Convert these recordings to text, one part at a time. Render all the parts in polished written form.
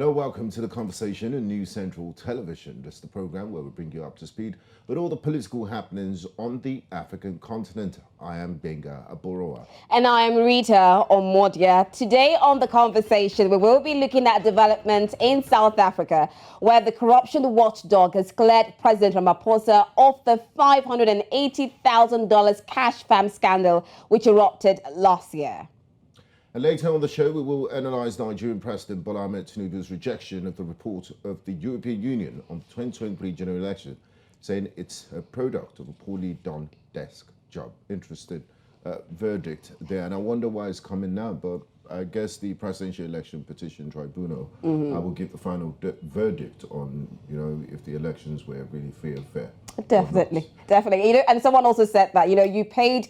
Hello, welcome to The Conversation on News Central Television. This is the program where we bring you up to speed with all the political happenings on the African continent. I am Benga Aboroa. And I am Rita Omodia. Today on The Conversation, we will be looking at developments in South Africa, where the Corruption Watchdog has cleared President Ramaphosa of the $580,000 cash farm scandal, which erupted last year. And later on the show, we will analyse Nigerian President Bola Ahmed Tinubu's rejection of the report of the European Union on the 2023 general election, saying it's a product of a poorly done desk job. Interesting verdict there. And I wonder why it's coming now, but I guess the Presidential Election Petition Tribunal will give the final verdict on, if the elections were really free and fair. Definitely. And someone also said that, you paid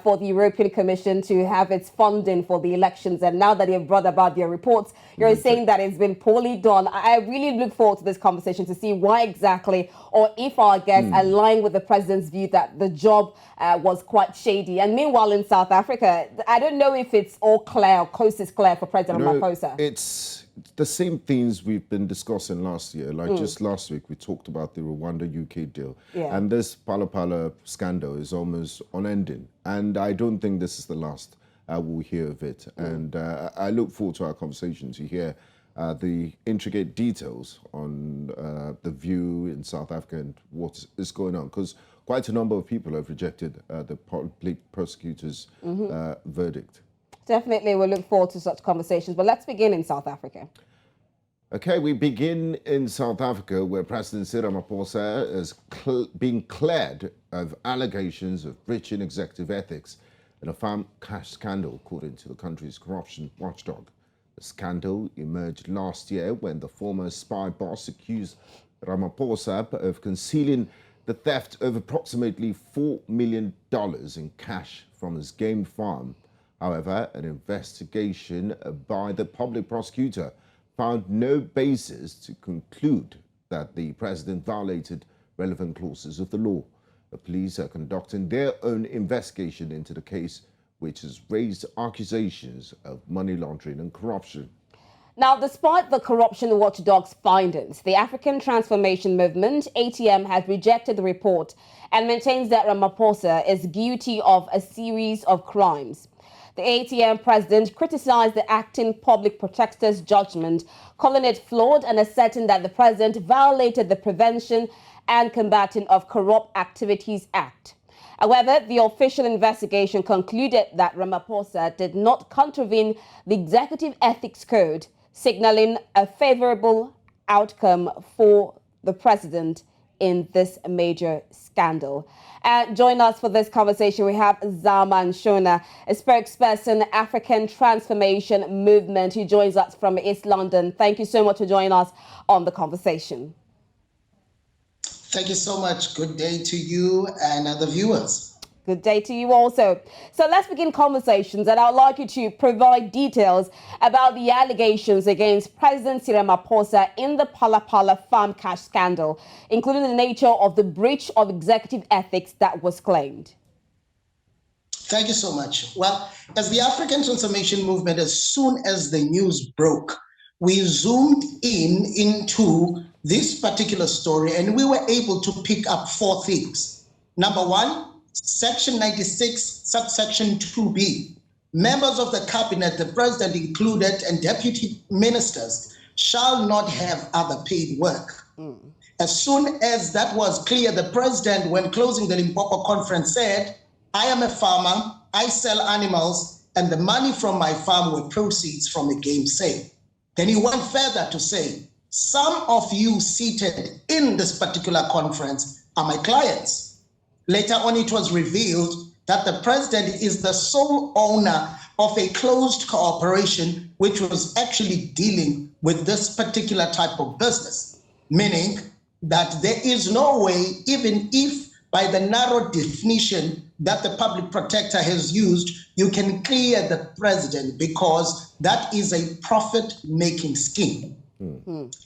for the European Commission to have its funding for the elections. And now that you've brought about your reports, you're saying that it's been poorly done. I really look forward to this conversation to see why exactly, or if our guests align with the president's view that the job was quite shady. And meanwhile, in South Africa, I don't know if it's all clear or coast is clear for President Ramaphosa. It's the same things we've been discussing last year. Like just last week, we talked about the Rwanda-UK deal. Yeah. And this Phala Phala scandal is almost unending. And I don't think this is the last we'll hear of it. And I look forward to our conversation to hear the intricate details on the view in South Africa and what is going on. Because quite a number of people have rejected the public prosecutor's verdict. Definitely, we'll look forward to such conversations. But let's begin in South Africa. Okay, we begin in South Africa, where President Cyril Ramaphosa is being cleared of allegations of breach in executive ethics in a farm cash scandal, according to the country's Corruption Watchdog. The scandal emerged last year when the former spy boss accused Ramaphosa of concealing the theft of approximately $4 million in cash from his game farm. However, an investigation by the public prosecutor found no basis to conclude that the president violated relevant clauses of the law. The police are conducting their own investigation into the case, which has raised accusations of money laundering and corruption. Now, despite the Corruption Watchdog's findings, the African Transformation Movement, ATM, has rejected the report and maintains that Ramaphosa is guilty of a series of crimes. The ATM president criticized the acting public protector's judgment, calling it flawed and asserting that the president violated the Prevention and Combating of Corrupt Activities Act. However, the official investigation concluded that Ramaphosa did not contravene the Executive Ethics Code, signaling a favorable outcome for the president in this major scandal. Join us for this conversation. We have Zaman Shona, a spokesperson, African Transformation Movement, who joins us from East London. Thank you so much for joining us on The Conversation. Thank you so much. Good day to you and the viewers. Good day to you also. So let's begin conversations, and I'd like you to provide details about the allegations against President Cyril Ramaphosa in the Phala Phala farm cash scandal, including the nature of the breach of executive ethics that was claimed. Thank you so much. Well, as the African Transformation Movement, as soon as the news broke, we zoomed into this particular story, and we were able to pick up four things. Number one, Section 96, subsection 2B. Members of the cabinet, the president included, and deputy ministers shall not have other paid work. As soon as that was clear, the president, when closing the Limpopo conference, said, I am a farmer, I sell animals, and the money from my farm were proceeds from a game sale. Then he went further to say, some of you seated in this particular conference are my clients. Later on, it was revealed that the president is the sole owner of a closed corporation, which was actually dealing with this particular type of business, meaning that there is no way, even if by the narrow definition that the public protector has used, you can clear the president, because that is a profit-making scheme.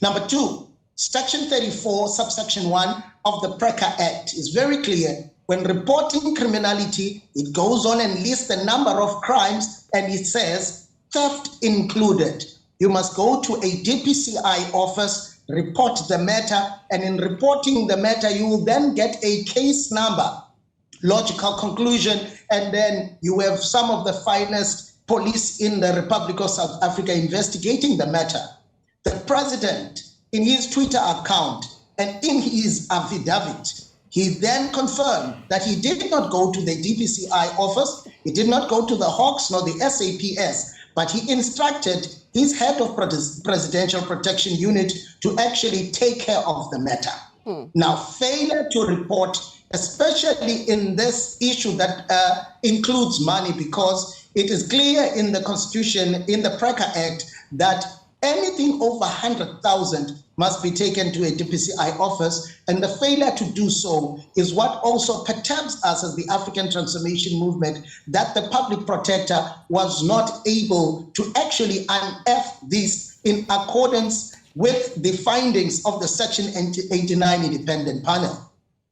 Number two, Section 34, subsection 1 of the PRECA Act is very clear. When reporting criminality, it goes on and lists the number of crimes, and it says theft included. You must go to a DPCI office, report the matter, and in reporting the matter, you will then get a case number, logical conclusion, and then you have some of the finest police in the Republic of South Africa investigating the matter. The president, in his Twitter account and in his affidavit, he then confirmed that he did not go to the DPCI office, he did not go to the Hawks nor the SAPS, but he instructed his head of Presidential Protection Unit to actually take care of the matter. Now, failure to report, especially in this issue that includes money, because it is clear in the Constitution, in the PRECA Act, that anything over 100,000 must be taken to a DPCI office, and the failure to do so is what also perturbs us as the African Transformation Movement, that the public protector was not able to actually unearth this in accordance with the findings of the Section 89 independent panel.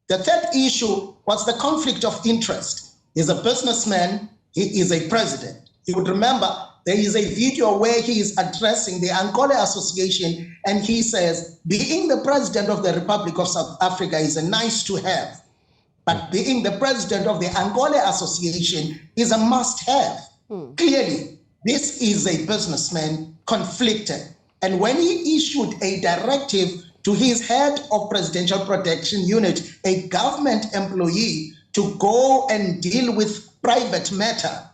The third issue was the conflict of interest. He's a businessman, he is a president. You would remember there is a video where he is addressing the Angola Association, and he says, being the president of the Republic of South Africa is a nice to have, but being the president of the Angola Association is a must have. Clearly, this is a businessman conflicted. And when he issued a directive to his head of Presidential Protection Unit, a government employee, to go and deal with private matter,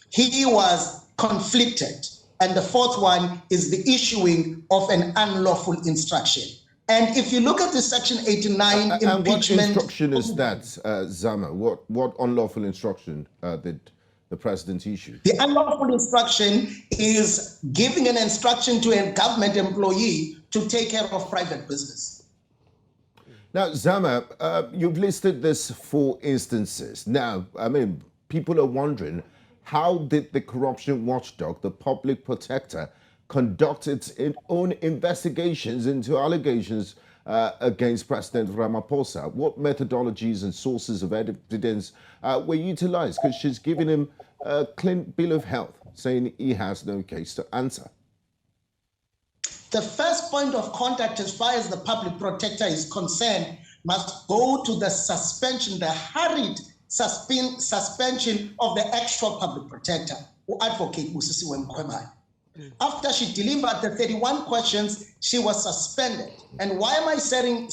he was conflicted. And the fourth one is the issuing of an unlawful instruction. And if you look at the Section 89 impeachment... And what instruction is that, Zama? What unlawful instruction did the president issue? The unlawful instruction is giving an instruction to a government employee to take care of private business. Now, Zama, you've listed this 4 instances. Now, I mean, people are wondering, how did the Corruption Watchdog, the public protector, conduct its own investigations into allegations against President Ramaphosa? What methodologies and sources of evidence were utilized? Because she's given him a clean bill of health, saying he has no case to answer. The first point of contact, as far as the public protector is concerned, must go to the suspension, the hurried suspension of the actual public protector, who advocate Busisiwe Mkhwebane. After she delivered the 31 questions, she was suspended. And why am I saying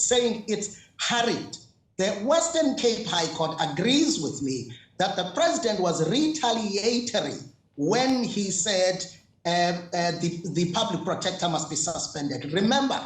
it's hurried? The Western Cape High Court agrees with me that the president was retaliatory when he said the public protector must be suspended. Remember,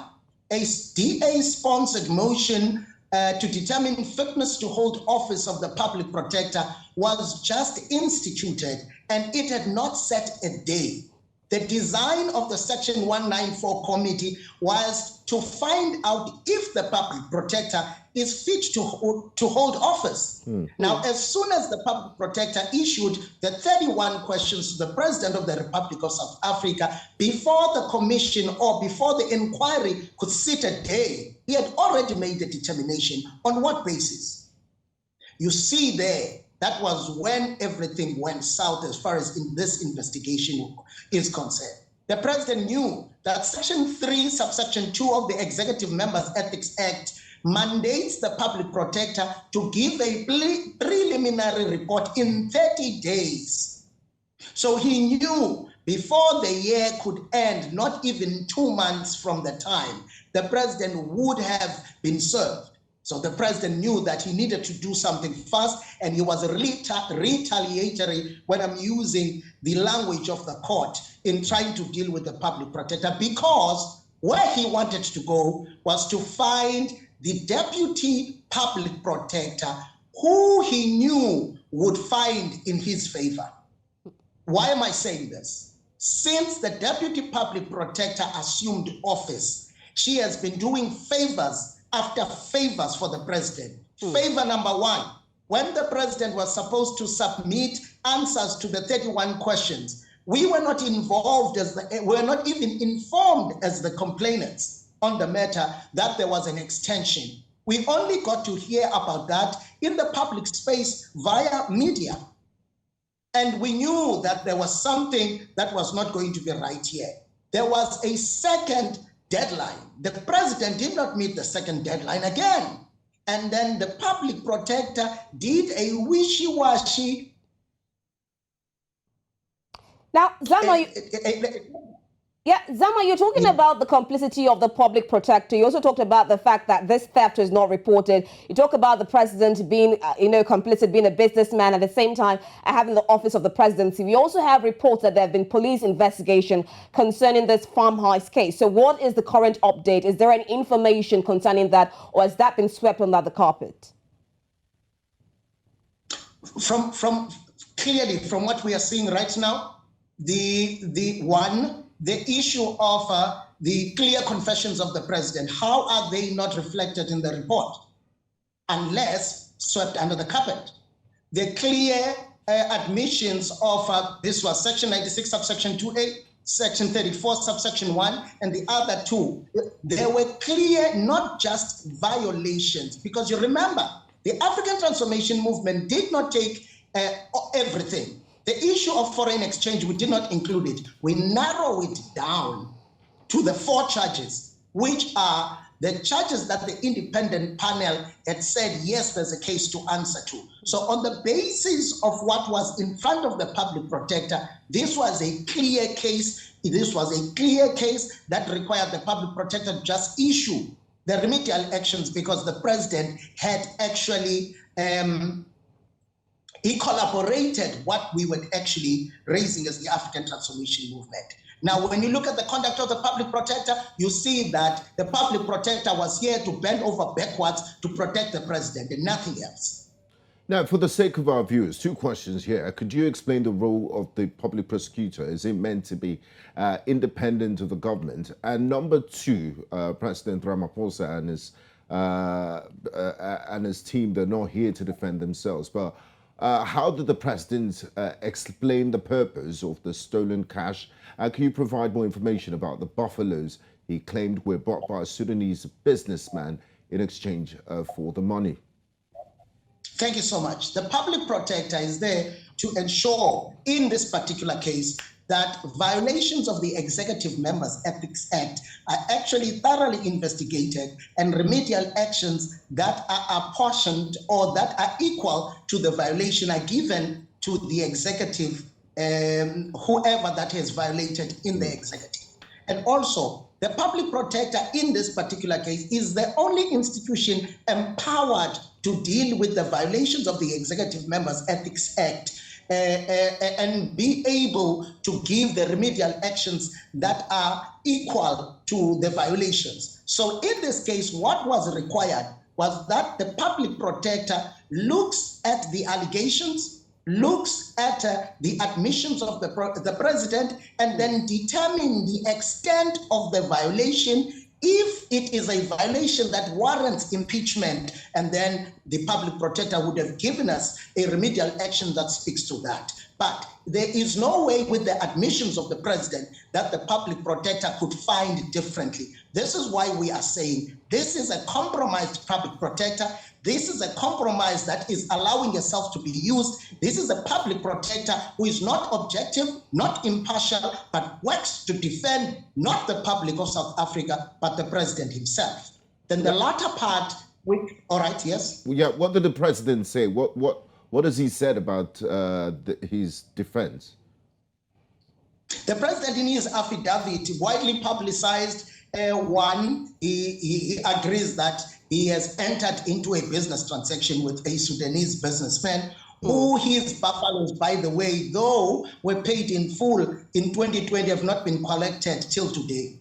a DA-sponsored motion to determine fitness to hold office of the public protector was just instituted, and it had not set a day. The design of the Section 194 committee was to find out if the public protector is fit to hold office. Now, as soon as the public protector issued the 31 questions to the President of the Republic of South Africa, before the commission or before the inquiry could sit a day, he had already made the determination. On what basis? You see there, that was when everything went south as far as this investigation is concerned. The president knew that Section 3, subsection 2 of the Executive Members Ethics Act mandates the public protector to give a preliminary report in 30 days. So he knew before the year could end, not even 2 months from the time, the president would have been served. So the president knew that he needed to do something fast, and he was retaliatory when I'm using the language of the court in trying to deal with the public protector, because where he wanted to go was to find the deputy public protector who he knew would find in his favor. Why am I saying this? Since the deputy public protector assumed office, she has been doing favors after favors for the president. Favor number 1, when the president was supposed to submit answers to the 31 questions, we were not involved we're not even informed as the complainants on the matter that there was an extension. We only got to hear about that in the public space via media. And we knew that there was something that was not going to be right here. there was a second deadline. The president did not meet the second deadline again. And then the public protector did a wishy-washy. Now, Zama, Zama, you're talking about the complicity of the public protector. You also talked about the fact that this theft was not reported. You talk about the president being, complicit, being a businessman, at the same time having the office of the presidency. We also have reports that there have been police investigation concerning this farm heist case. So what is the current update? Is there any information concerning that, or has that been swept under the carpet? Clearly, from what we are seeing right now, the issue of the clear confessions of the president, how are they not reflected in the report unless swept under the carpet? The clear admissions of this was section 96 subsection 2A, section 34 subsection 1, and the other two, there were clear, not just violations, because you remember the African Transformation Movement did not take everything. The issue of foreign exchange, we did not include it. We narrow it down to the 4 charges, which are the charges that the independent panel had said, yes, there's a case to answer to. So on the basis of what was in front of the public protector, this was a clear case. This was a clear case that required the public protector to just issue the remedial actions, because the president had actually he collaborated what we were actually raising as the African Transformation Movement. Now, when you look at the conduct of the public protector, you see that the public protector was here to bend over backwards to protect the president and nothing else. Now, for the sake of our viewers, 2 questions here. Could you explain the role of the public prosecutor? Is it meant to be independent of the government? And number 2, President Ramaphosa and his team, they're not here to defend themselves, but how did the president explain the purpose of the stolen cash? Can you provide more information about the buffaloes he claimed were bought by a Sudanese businessman in exchange for the money? Thank you so much. The public protector is there to ensure, in this particular case, that violations of the Executive Members Ethics Act are actually thoroughly investigated, and remedial actions that are apportioned or that are equal to the violation are given to the executive, whoever that has violated in the executive. And also, the public protector in this particular case is the only institution empowered to deal with the violations of the Executive Members Ethics Act and be able to give the remedial actions that are equal to the violations. So in this case, what was required was that the public protector looks at the allegations, looks at the admissions of the president, and then determine the extent of the violation. If it is a violation that warrants impeachment, and then the public protector would have given us a remedial action that speaks to that. But there is no way with the admissions of the president that the public protector could find differently. This is why we are saying this is a compromised public protector. This is a compromise that is allowing itself to be used. This is a public protector who is not objective, not impartial, but works to defend not the public of South Africa, but the president himself. Then the latter part, all right, yes? Yeah, what did the president say? What has he said about his defense? The president, in his affidavit, widely publicized, he agrees that he has entered into a business transaction with a Sudanese businessman who his buffaloes, by the way, though were paid in full in 2020, have not been collected till today.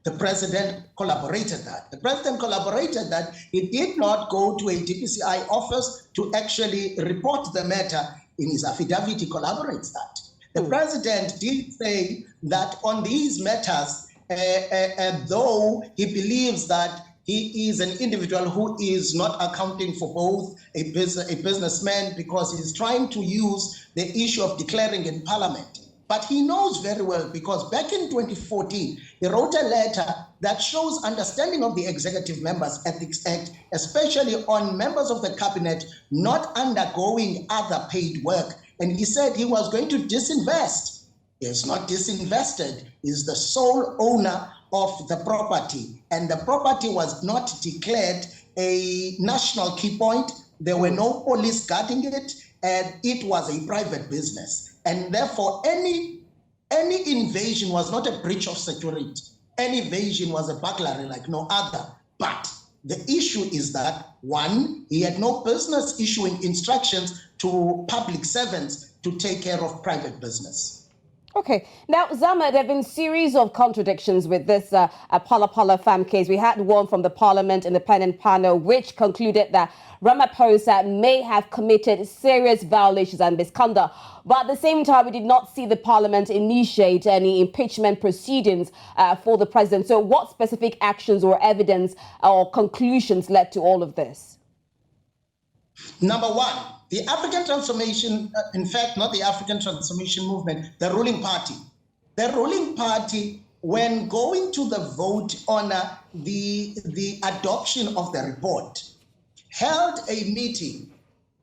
The president collaborated that. The president collaborated that he did not go to a DPCI office to actually report the matter. In his affidavit, he collaborates that. The president did say that on these matters, though he believes that he is an individual who is not accounting for both a businessman, because he's trying to use the issue of declaring in parliament. But he knows very well, because back in 2014, he wrote a letter that shows understanding of the Executive Members Ethics Act, especially on members of the cabinet not undergoing other paid work. And he said he was going to disinvest is not disinvested, is the sole owner of the property. And the property was not declared a national key point. There were no police guarding it, and it was a private business. And therefore, any invasion was not a breach of security. Any invasion was a burglary like no other. But the issue is that, one, he had no business issuing instructions to public servants to take care of private business. Okay. Now, Zama, there have been a series of contradictions with this Phala Phala fam case. We had one from the Parliament Independent Panel, which concluded that Ramaphosa may have committed serious violations and misconduct. But at the same time, we did not see the Parliament initiate any impeachment proceedings for the president. So what specific actions or evidence or conclusions led to all of this? Number one, the African Transformation, in fact, not the African Transformation Movement, the ruling party. The ruling party, when going to the vote on the adoption of the report, held a meeting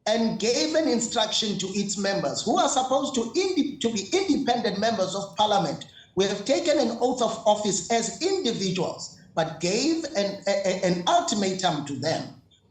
and gave an instruction to its members, who are supposed to be independent members of parliament. We have taken an oath of office as individuals, but gave an ultimatum to them.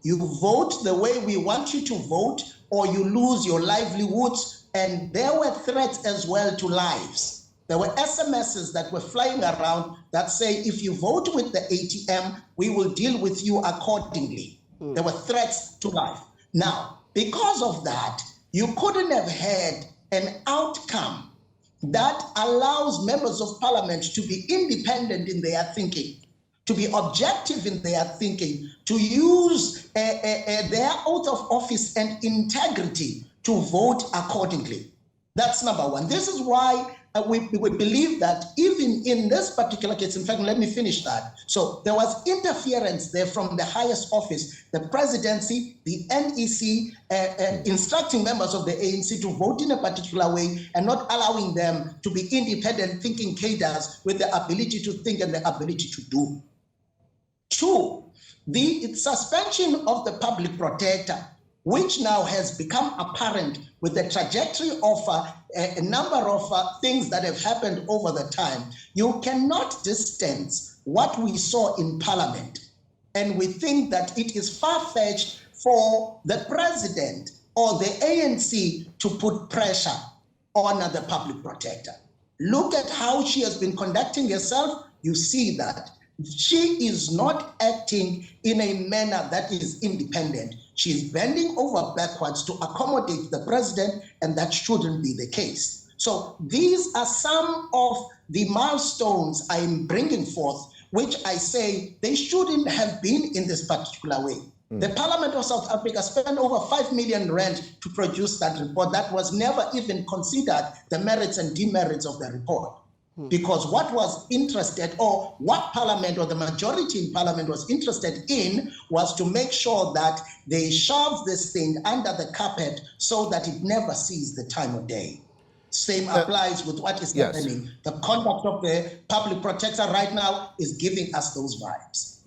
You vote the way we want you to vote, or you lose your livelihoods. And there were threats as well to lives. There were SMSs that were flying around that say, if you vote with the ATM, we will deal with you accordingly. There were threats to life. Now, because of that, you couldn't have had an outcome that allows members of parliament to be independent in their thinking, to be objective in their thinking, to use their oath of office and integrity to vote accordingly. That's number one. This is why we believe that even in this particular case, in fact, let me finish that. So there was interference there from the highest office, the presidency, the NEC, instructing members of the ANC to vote in a particular way and not allowing them to be independent thinking cadres with the ability to think and the ability to do. Two, the suspension of the public protector, which now has become apparent with the trajectory of a number of things that have happened over the time. You cannot distance what we saw in Parliament, and we think that it is far-fetched for the president or the ANC to put pressure on the public protector. Look at how she has been conducting herself. You see that she is not acting in a manner that is independent. She's bending over backwards to accommodate the president, and that shouldn't be the case. So these are some of the milestones I'm bringing forth, which I say they shouldn't have been in this particular way. The Parliament of South Africa spent over 5 million rand to produce that report. That was never even considered the merits and demerits of the report. Because what was interested, or what Parliament or the majority in Parliament was interested in, was to make sure that they shove this thing under the carpet so that it never sees the time of day. Same applies with what is happening. The conduct of the public protector right now is giving us those vibes.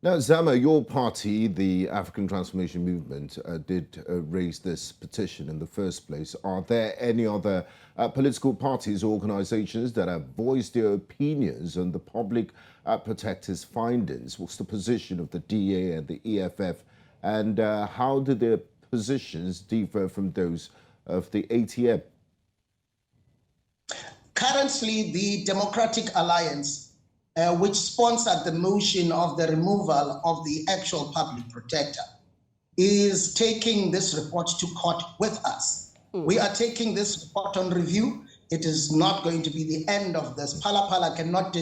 Now, Zama, your party, the African Transformation Movement, did raise this petition in the first place. Are there any other political parties or organizations that have voiced their opinions on the public protector's findings? What's the position of the DA and the EFF? And how do their positions differ from those of the ATM? Currently, the Democratic Alliance, which sponsored the motion of the removal of the actual public protector, is taking this report to court with us. We are taking this report on review. It is not going to be the end of this. Phala Phala cannot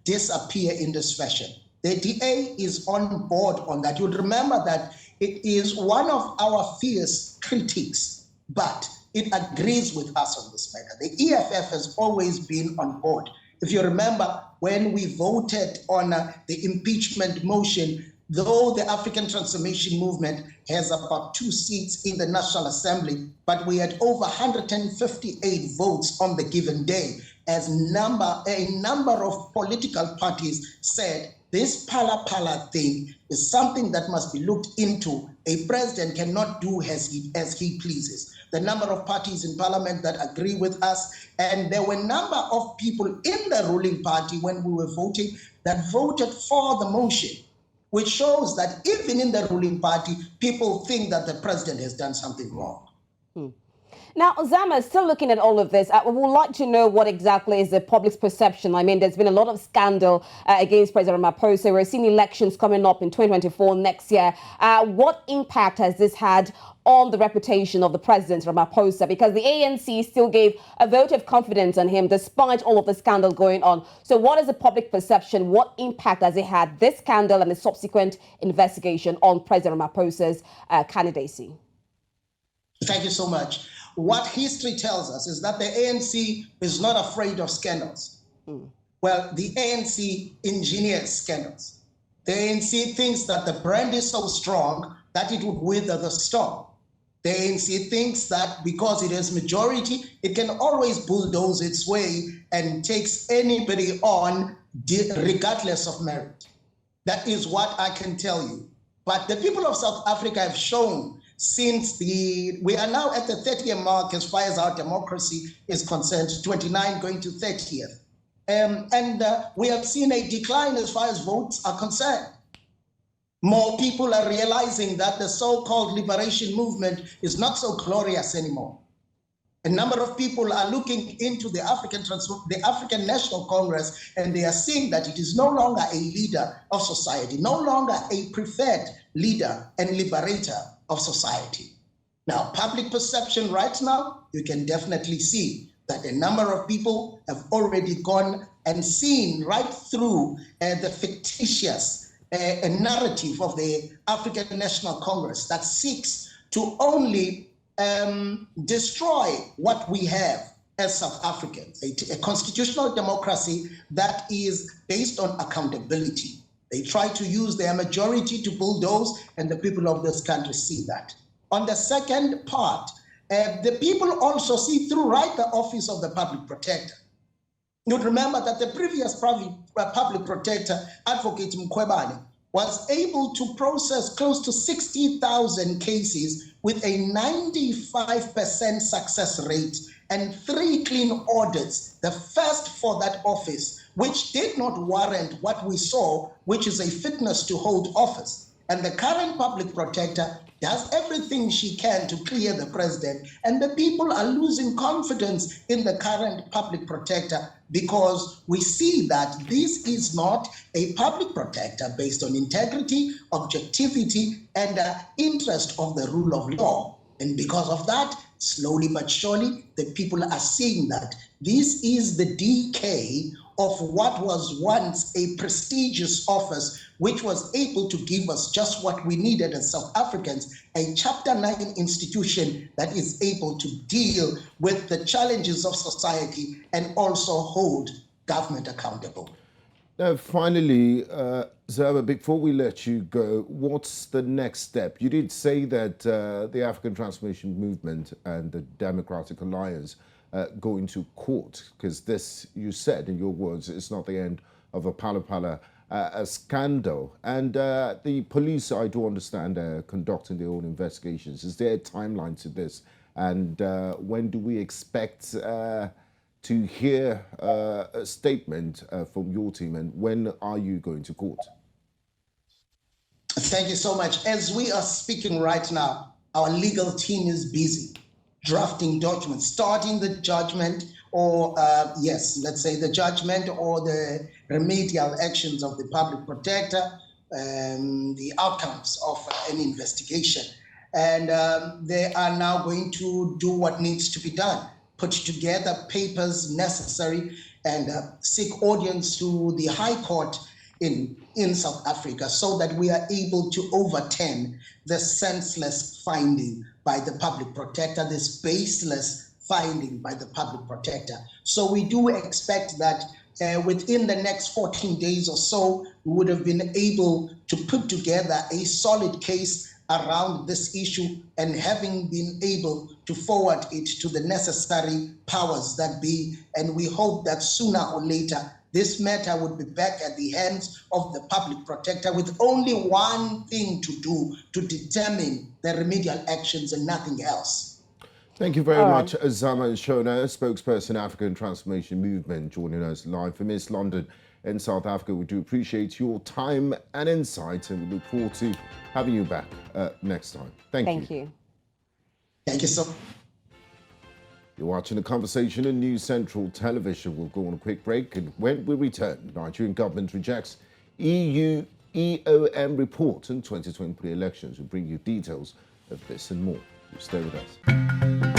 disappear in this fashion. The DA is on board on that. You would remember that it is one of our fierce critics, but it agrees with us on this matter. The EFF has always been on board. If you remember, when we voted on the impeachment motion, though the African Transformation Movement has about 2 seats in the National Assembly, but we had over 158 votes on the given day, as a number of political parties said this Phala Phala thing is something that must be looked into. A president cannot do as he pleases. The number of parties in parliament that agree with us, and there were a number of people in the ruling party when we were voting that voted for the motion, which shows that even in the ruling party, people think that the president has done something wrong. Now, Zama, still looking at all of this, we would like to know what exactly is the public's perception. I mean, there's been a lot of scandal against President Ramaphosa. We're seeing elections coming up in 2024 next year. What impact has this had on the reputation of the president, Ramaphosa? Because the ANC still gave a vote of confidence on him despite all of the scandal going on. So what is the public perception? What impact has it had, this scandal and the subsequent investigation on President Ramaphosa's candidacy? Thank you so much. What history tells us is that the ANC is not afraid of scandals. Well, the ANC engineers scandals. The ANC thinks that the brand is so strong that it would wither the storm. The ANC thinks that because it has majority, it can always bulldoze its way and takes anybody on regardless of merit. That is what I can tell you. But the people of South Africa have shown since we are now at the 30-year mark as far as our democracy is concerned, 29 going to 30th. And we have seen a decline as far as votes are concerned. More people are realizing that the so-called liberation movement is not so glorious anymore. A number of people are looking into the African National Congress, and they are seeing that it is no longer a leader of society, no longer a preferred leader and liberator of society. Now, public perception right now, you can definitely see that a number of people have already gone and seen right through the fictitious narrative of the African National Congress that seeks to only destroy what we have as South Africans, a constitutional democracy that is based on accountability. They try to use their majority to bulldoze, and the people of this country see that. On the second part, the people also see through right the office of the public protector. You'd remember that the previous public protector, Advocate Mkhwebane, was able to process close to 60,000 cases with a 95% success rate and 3 clean audits, the first for that office, which did not warrant what we saw, which is a fitness to hold office. And the current public protector does everything she can to clear the president, and the people are losing confidence in the current public protector because we see that this is not a public protector based on integrity, objectivity, and interest of the rule of law. And because of that, slowly but surely, the people are seeing that this is the decay of what was once a prestigious office, which was able to give us just what we needed as South Africans, a Chapter 9 institution that is able to deal with the challenges of society and also hold government accountable. Now, finally, Zama, before we let you go, what's the next step? You did say that the African Transformation Movement and the Democratic Alliance go into court, because this, you said in your words, is not the end of a Phala Phala a scandal. And the police, I do understand, are conducting their own investigations. Is there a timeline to this? And when do we expect to hear a statement from your team, and when are you going to court? Thank you so much. As we are speaking right now, our legal team is busy drafting documents, starting the judgment, or yes, let's say the judgment or the remedial actions of the public protector, the outcomes of an investigation. And they are now going to do what needs to be done, put together papers necessary and seek audience to the High Court in South Africa so that we are able to overturn the senseless finding by the public protector, this baseless finding by the public protector. So we do expect that within the next 14 days or so, we would have been able to put together a solid case around this issue, and having been able to forward it to the necessary powers that be. And we hope that sooner or later, this matter would be back at the hands of the public protector with only one thing to do, to determine the remedial actions and nothing else. Thank you very much, Azama Shona, spokesperson, African Transformation Movement, joining us live from East London in South Africa. We do appreciate your time and insight, and we look forward to having you back next time. Thank you. Thank you so much. You're watching The Conversation on News Central Television. We'll go on a quick break, and when we return, the Nigerian government rejects EU EOM report on 2023 elections. We'll bring you details of this and more. Stay with us.